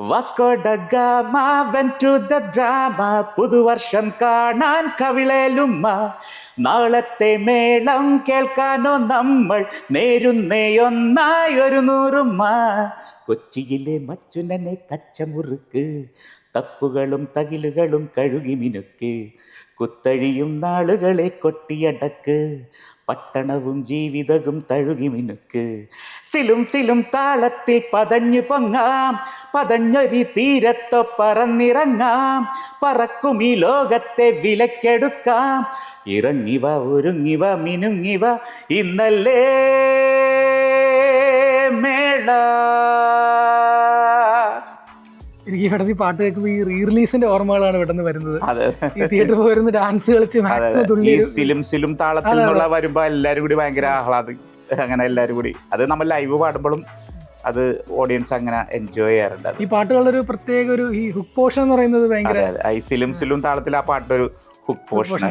Vasco da Gama went to the drama. പുതുവർഷം കാണാൻ കവിളേലുമ്മ. നാളത്തെ മേളം കേൾക്കാനോ നമ്മൾ നേരുന്നേയൊന്നായി ഒരു നൂറുമ്മ. കൊച്ചിയിലെ മച്ചുനനെ കച്ചമുറുക്ക്, തപ്പുകളും തകിലുകളും കഴുകി മിനുക്ക്. കുത്തഴിയും നാളുകളെ കൊട്ടിയടക്ക്, പട്ടണവും ജീവിതവും തഴുകി മിനുക്ക്. സിലും സിലും താളത്തിൽ പതഞ്ഞു പൊങ്ങാം, പതഞ്ഞൊരു തീരത്തോ പറന്നിറങ്ങാം. പറക്കും ഈ ലോകത്തെ വിലക്കെടുക്കാം. ഇറങ്ങിവ ഒരുങ്ങിവ മിനുങ്ങിവ, ഇന്നല്ലേ മേള. എനിക്ക് ഇവിടെ ഈ പാട്ട് കേൾക്കുമ്പോൾ ഈ റീ റിലീസിന്റെ ഓർമ്മകളാണ് ഇവിടെ നിന്ന് വരുന്നത്. ഈ തിയേറ്ററിൽ പോയിരുന്ന ഡാൻസ് കളിച്ച് മാക്സിമം തുള്ളി സിലും താളത്തിൽ നിന്നുള്ള വരുമ്പോ എല്ലാരും കൂടി ഭയങ്കര ആഹ്ലാദം, അങ്ങനെ എല്ലാരും കൂടി അത് നമ്മൾ ലൈവ് പാടുമ്പോഴും അത് ഓഡിയൻസ് അങ്ങനെ എൻജോയ് ചെയ്യാറുണ്ട്. ഈ പാട്ടുകളുടെ ഒരു പ്രത്യേക ഒരു ഈ ഹുക്ക് പോർഷൻ എന്ന് പറയുന്നത് ഭയങ്കര ഈ സിലും താളത്തിൽ ആ പാട്ടൊരു ഹുക്ക് പോർഷൻ.